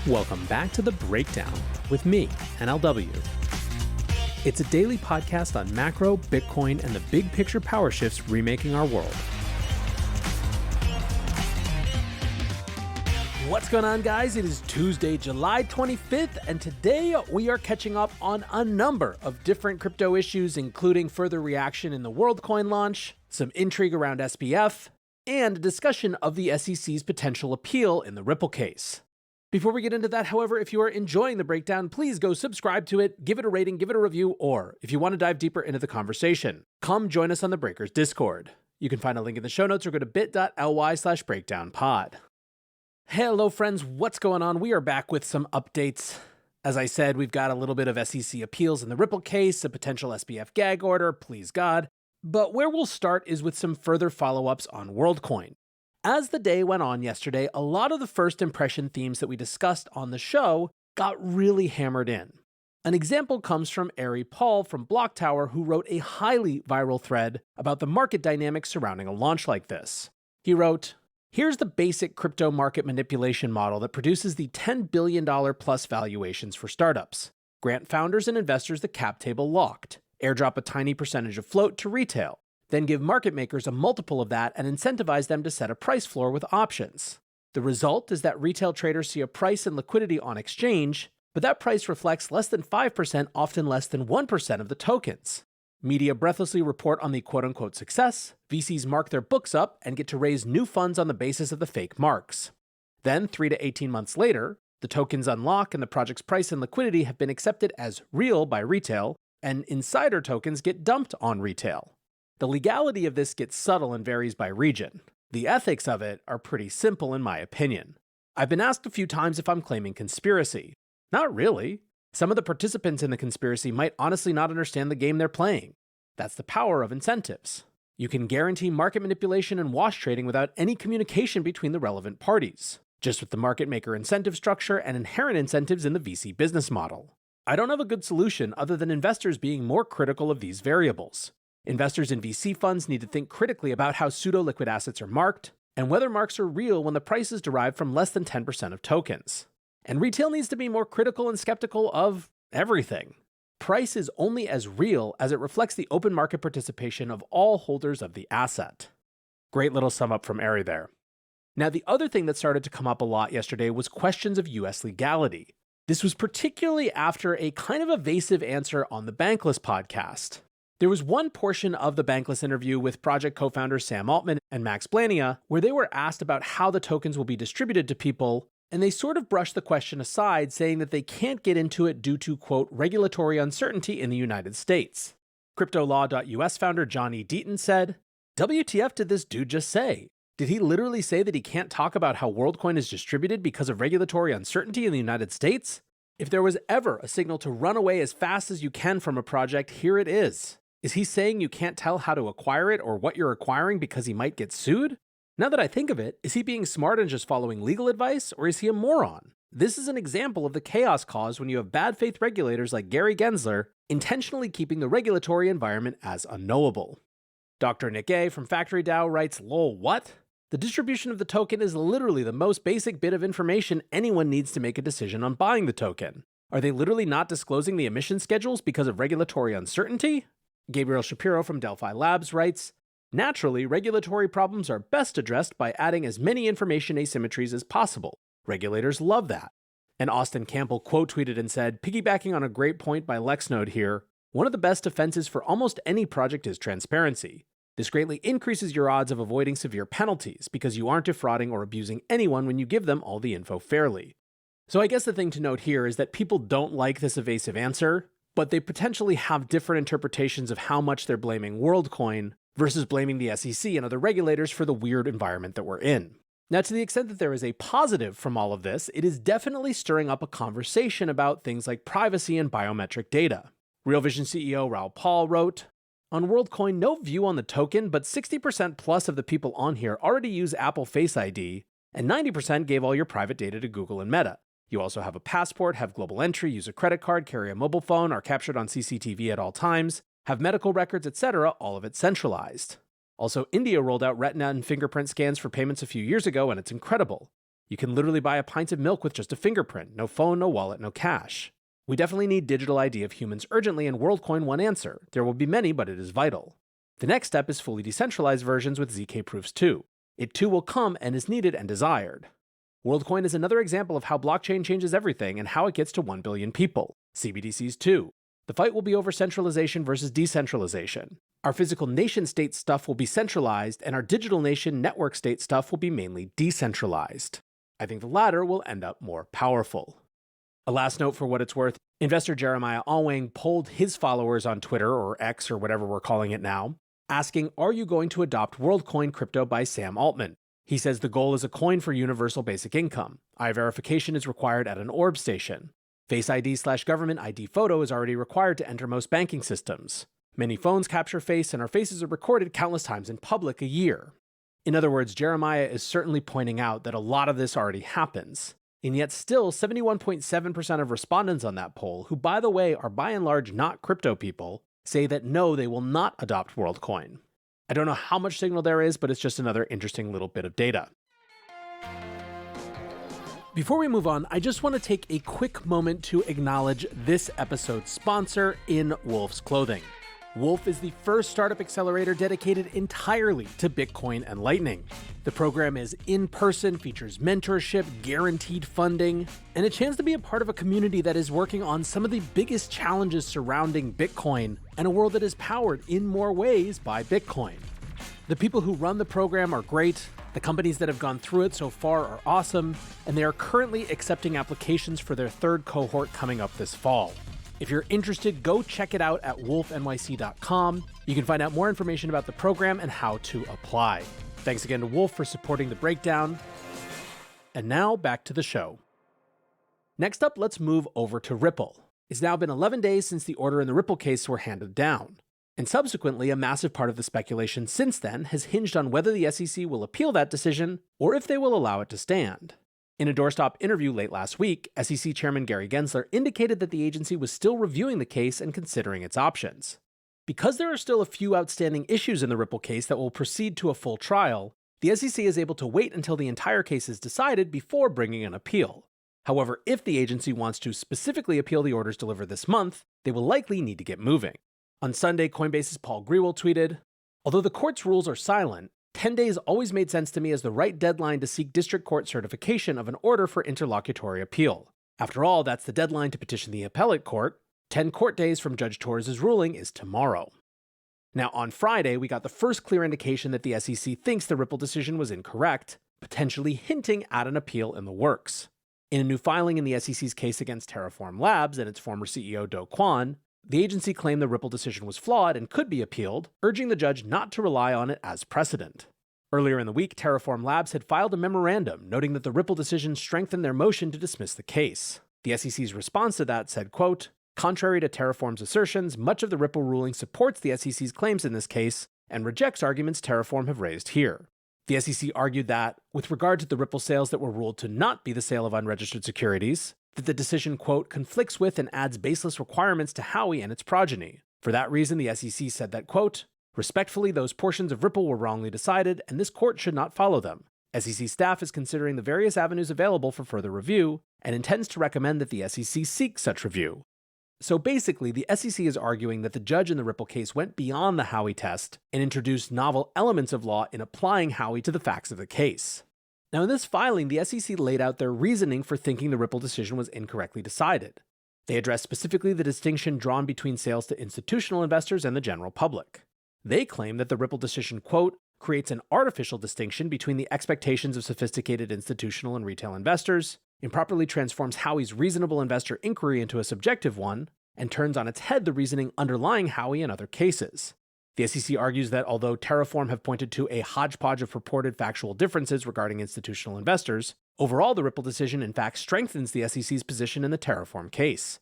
Welcome back to The Breakdown with me, NLW. It's a daily podcast on macro, Bitcoin, and the big picture power shifts remaking our world. What's going on, guys? It is Tuesday, July 25th, and today we are catching up on a number of different crypto issues, including further reaction in the Worldcoin launch, some intrigue around SBF, and a discussion of the SEC's potential appeal in the Ripple case. Before we get into that, however, if you are enjoying The Breakdown, please go subscribe to it, give it a rating, give it a review, or if you want to dive deeper into the conversation, come join us on the Breakers Discord. You can find a link in the show notes or go to bit.ly/breakdownpod. Hello, friends. What's going on? We are back with some updates. As I said, we've got a little bit of SEC appeals in the Ripple case, a potential SBF gag order, please God. But where we'll start is with some further follow-ups on Worldcoin. As the day went on yesterday, a lot of the first impression themes that we discussed on the show got really hammered in. An example comes from Ari Paul from Block Tower, who wrote a highly viral thread about the market dynamics surrounding a launch like this. He wrote, "Here's the basic crypto market manipulation model that produces the $10 billion plus valuations for startups. Grant founders and investors the cap table locked, airdrop a tiny percentage of float to retail, then give market makers a multiple of that and incentivize them to set a price floor with options. The result is that retail traders see a price and liquidity on exchange, but that price reflects less than 5%, often less than 1% of the tokens. Media breathlessly report on the quote-unquote success, VCs mark their books up and get to raise new funds on the basis of the fake marks. Then, 3 to 18 months later, the tokens unlock and the project's price and liquidity have been accepted as real by retail, and insider tokens get dumped on retail. The legality of this gets subtle and varies by region. The ethics of it are pretty simple in my opinion. I've been asked a few times if I'm claiming conspiracy. Not really. Some of the participants in the conspiracy might honestly not understand the game they're playing. That's the power of incentives. You can guarantee market manipulation and wash trading without any communication between the relevant parties, just with the market maker incentive structure and inherent incentives in the VC business model. I don't have a good solution other than investors being more critical of these variables. Investors in VC funds need to think critically about how pseudo-liquid assets are marked, and whether marks are real when the price is derived from less than 10% of tokens. And retail needs to be more critical and skeptical of everything. Price is only as real as it reflects the open market participation of all holders of the asset." Great little sum up from Ari there. Now, the other thing that started to come up a lot yesterday was questions of US legality. This was particularly after a kind of evasive answer on the Bankless podcast. There was one portion of the Bankless interview with project co-founders Sam Altman and Max Blania where they were asked about how the tokens will be distributed to people, and they sort of brushed the question aside, saying that they can't get into it due to, quote, regulatory uncertainty in the United States. CryptoLaw.us founder John E. Deaton said, "WTF did this dude just say? Did he literally say that he can't talk about how Worldcoin is distributed because of regulatory uncertainty in the United States? If there was ever a signal to run away as fast as you can from a project, here it is. Is he saying you can't tell how to acquire it or what you're acquiring because he might get sued? Now that I think of it, is he being smart and just following legal advice, or is he a moron? This is an example of the chaos caused when you have bad faith regulators like Gary Gensler intentionally keeping the regulatory environment as unknowable." Dr. Nick A. from Factory DAO writes, "Lol, what? The distribution of the token is literally the most basic bit of information anyone needs to make a decision on buying the token. Are they literally not disclosing the emission schedules because of regulatory uncertainty?" Gabriel Shapiro from Delphi Labs writes, "Naturally, regulatory problems are best addressed by adding as many information asymmetries as possible. Regulators love that." And Austin Campbell quote tweeted and said, "Piggybacking on a great point by LexNode here, one of the best defenses for almost any project is transparency. This greatly increases your odds of avoiding severe penalties because you aren't defrauding or abusing anyone when you give them all the info fairly." So I guess the thing to note here is that people don't like this evasive answer, but they potentially have different interpretations of how much they're blaming Worldcoin versus blaming the SEC and other regulators for the weird environment that we're in. Now, to the extent that there is a positive from all of this, it is definitely stirring up a conversation about things like privacy and biometric data. Real Vision CEO Raoul Pal wrote, "On Worldcoin, no view on the token, but 60% plus of the people on here already use Apple Face ID, and 90% gave all your private data to Google and Meta. You also have a passport, have global entry, use a credit card, carry a mobile phone, are captured on CCTV at all times, have medical records, etc., all of it centralized. Also, India rolled out retina and fingerprint scans for payments a few years ago, and it's incredible. You can literally buy a pint of milk with just a fingerprint, no phone, no wallet, no cash. We definitely need digital ID of humans urgently, and Worldcoin one answer. There will be many, but it is vital. The next step is fully decentralized versions with ZK proofs too. It too will come and is needed and desired. Worldcoin is another example of how blockchain changes everything and how it gets to 1 billion people. CBDCs too. The fight will be over centralization versus decentralization. Our physical nation-state stuff will be centralized, and our digital nation network state stuff will be mainly decentralized. I think the latter will end up more powerful. A last note for what it's worth, investor Jeremiah Alwang polled his followers on Twitter, or X or whatever we're calling it now, asking, "Are you going to adopt Worldcoin crypto by Sam Altman?" He says the goal is a coin for universal basic income. Eye verification is required at an orb station. Face ID/government ID photo is already required to enter most banking systems. Many phones capture face, and our faces are recorded countless times in public a year. In other words, Jeremiah is certainly pointing out that a lot of this already happens. And yet still, 71.7% of respondents on that poll, who by the way are by and large not crypto people, say that no, they will not adopt Worldcoin. I don't know how much signal there is, but it's just another interesting little bit of data. Before we move on, I just want to take a quick moment to acknowledge this episode's sponsor, In Wolf's Clothing. Wolf is the first startup accelerator dedicated entirely to Bitcoin and Lightning. The program is in-person, features mentorship, guaranteed funding, and a chance to be a part of a community that is working on some of the biggest challenges surrounding Bitcoin and a world that is powered in more ways by Bitcoin. The people who run the program are great, the companies that have gone through it so far are awesome, and they are currently accepting applications for their third cohort coming up this fall. If you're interested, go check it out at wolfnyc.com. You can find out more information about the program and how to apply. Thanks again to Wolf for supporting the breakdown. And now back to the show. Next up, let's move over to Ripple. It's now been 11 days since the order in the Ripple case were handed down. And subsequently, a massive part of the speculation since then has hinged on whether the SEC will appeal that decision or if they will allow it to stand. In a doorstop interview late last week, SEC Chairman Gary Gensler indicated that the agency was still reviewing the case and considering its options. Because there are still a few outstanding issues in the Ripple case that will proceed to a full trial, the SEC is able to wait until the entire case is decided before bringing an appeal. However, if the agency wants to specifically appeal the orders delivered this month, they will likely need to get moving. On Sunday, Coinbase's Paul Grewal tweeted, "Although the court's rules are silent, 10 days always made sense to me as the right deadline to seek district court certification of an order for interlocutory appeal. After all, that's the deadline to petition the appellate court. 10 court days from Judge Torres' ruling is tomorrow." Now, on Friday, we got the first clear indication that the SEC thinks the Ripple decision was incorrect, potentially hinting at an appeal in the works. In a new filing in the SEC's case against Terraform Labs and its former CEO Do Kwon, the agency claimed the Ripple decision was flawed and could be appealed, urging the judge not to rely on it as precedent. Earlier in the week, Terraform Labs had filed a memorandum noting that the Ripple decision strengthened their motion to dismiss the case. The SEC's response to that said, quote, "Contrary to Terraform's assertions, much of the Ripple ruling supports the SEC's claims in this case and rejects arguments Terraform have raised here." The SEC argued that, with regard to the Ripple sales that were ruled to not be the sale of unregistered securities, that the decision, quote, "conflicts with and adds baseless requirements to Howey and its progeny." For that reason, the SEC said that, quote, "Respectfully, those portions of Ripple were wrongly decided, and this court should not follow them. SEC staff is considering the various avenues available for further review, and intends to recommend that the SEC seek such review." So basically, the SEC is arguing that the judge in the Ripple case went beyond the Howey test and introduced novel elements of law in applying Howey to the facts of the case. Now, in this filing, the SEC laid out their reasoning for thinking the Ripple decision was incorrectly decided. They addressed specifically the distinction drawn between sales to institutional investors and the general public. They claim that the Ripple decision, quote, "creates an artificial distinction between the expectations of sophisticated institutional and retail investors, improperly transforms Howey's reasonable investor inquiry into a subjective one, and turns on its head the reasoning underlying Howey and other cases." The SEC argues that although Terraform have pointed to a hodgepodge of purported factual differences regarding institutional investors, overall the Ripple decision in fact strengthens the SEC's position in the Terraform case.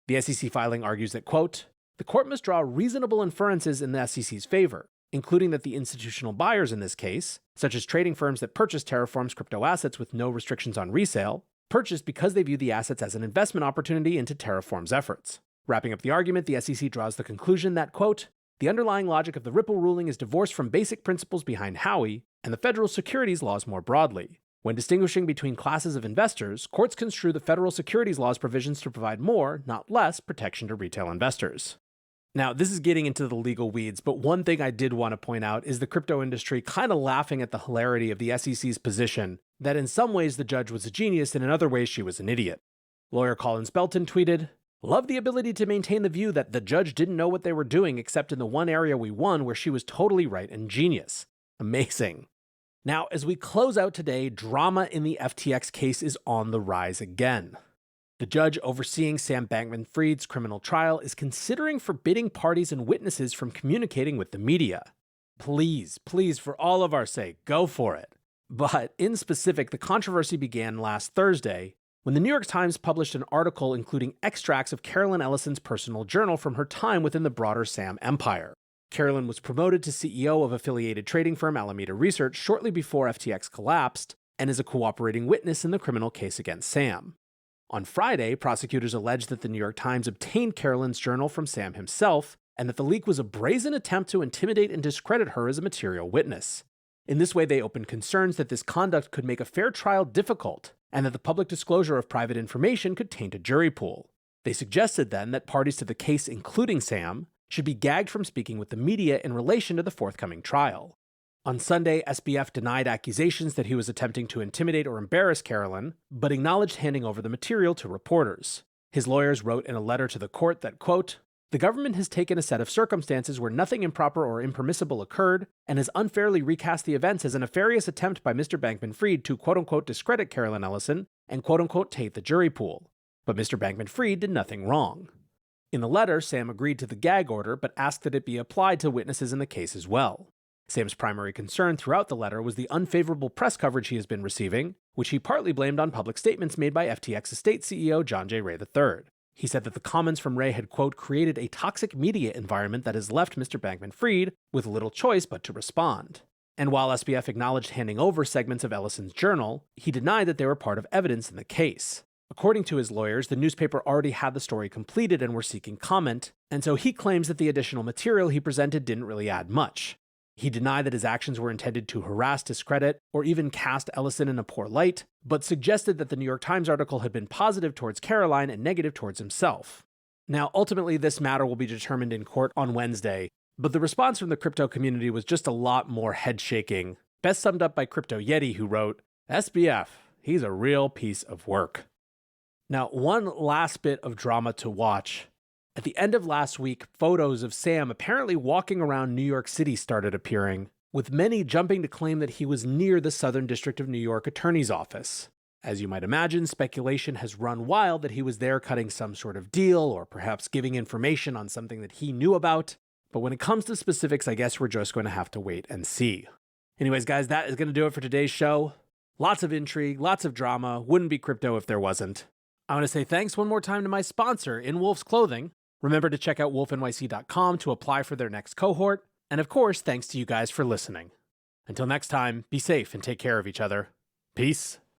The SEC filing argues that, quote, "the court must draw reasonable inferences in the SEC's favor, including that the institutional buyers in this case, such as trading firms that purchased Terraform's crypto assets with no restrictions on resale, purchased because they view the assets as an investment opportunity into Terraform's efforts." Wrapping up the argument, the SEC draws the conclusion that, quote, "the underlying logic of the Ripple ruling is divorced from basic principles behind Howey and the federal securities laws more broadly. When distinguishing between classes of investors, courts construe the federal securities laws provisions to provide more, not less, protection to retail investors. Now, this is getting into the legal weeds, but one thing I did want to point out is the crypto industry kind of laughing at the hilarity of the SEC's position that in some ways the judge was a genius and in other ways she was an idiot. Lawyer Colin Spelton tweeted, "Love the ability to maintain the view that the judge didn't know what they were doing except in the one area we won where she was totally right and genius. Amazing." Now, as we close out today, drama in the FTX case is on the rise again. The judge overseeing Sam Bankman-Fried's criminal trial is considering forbidding parties and witnesses from communicating with the media. Please, for all of our sake, go for it. But in specific, the controversy began last Thursday when the New York Times published an article including extracts of Carolyn Ellison's personal journal from her time within the broader Sam empire. Carolyn was promoted to CEO of affiliated trading firm Alameda Research shortly before FTX collapsed and is a cooperating witness in the criminal case against Sam. On Friday, prosecutors alleged that the New York Times obtained Carolyn's journal from Sam himself and that the leak was a brazen attempt to intimidate and discredit her as a material witness. In this way, they opened concerns that this conduct could make a fair trial difficult and that the public disclosure of private information could taint a jury pool. They suggested then that parties to the case, including Sam, should be gagged from speaking with the media in relation to the forthcoming trial. On Sunday, SBF denied accusations that he was attempting to intimidate or embarrass Carolyn, but acknowledged handing over the material to reporters. His lawyers wrote in a letter to the court that, quote, "The government has taken a set of circumstances where nothing improper or impermissible occurred and has unfairly recast the events as a nefarious attempt by Mr. Bankman-Fried to quote-unquote discredit Carolyn Ellison and quote-unquote taint the jury pool. But Mr. Bankman-Fried did nothing wrong." In the letter, Sam agreed to the gag order, but asked that it be applied to witnesses in the case as well. Sam's primary concern throughout the letter was the unfavorable press coverage he has been receiving, which he partly blamed on public statements made by FTX estate CEO John J. Ray III. He said that the comments from Ray had, quote, created a toxic media environment that has left Mr. Bankman-Fried with little choice but to respond. And while SBF acknowledged handing over segments of Ellison's journal, he denied that they were part of evidence in the case. According to his lawyers, the newspaper already had the story completed and were seeking comment, and so he claims that the additional material he presented didn't really add much. He denied that his actions were intended to harass, discredit, or even cast Ellison in a poor light, but suggested that the New York Times article had been positive towards Caroline and negative towards himself. Now, ultimately, this matter will be determined in court on Wednesday, but the response from the crypto community was just a lot more head-shaking, best summed up by Crypto Yeti, who wrote, "SBF, he's a real piece of work." Now, one last bit of drama to watch. At the end of last week, photos of Sam apparently walking around New York City started appearing, with many jumping to claim that he was near the Southern District of New York Attorney's Office. As you might imagine, speculation has run wild that he was there cutting some sort of deal or perhaps giving information on something that he knew about. But when it comes to specifics, I guess we're just going to have to wait and see. Anyways, guys, that is going to do it for today's show. Lots of intrigue, lots of drama. Wouldn't be crypto if there wasn't. I want to say thanks one more time to my sponsor, In Wolf's Clothing. Remember to check out wolfnyc.com to apply for their next cohort. And of course, thanks to you guys for listening. Until next time, be safe and take care of each other. Peace.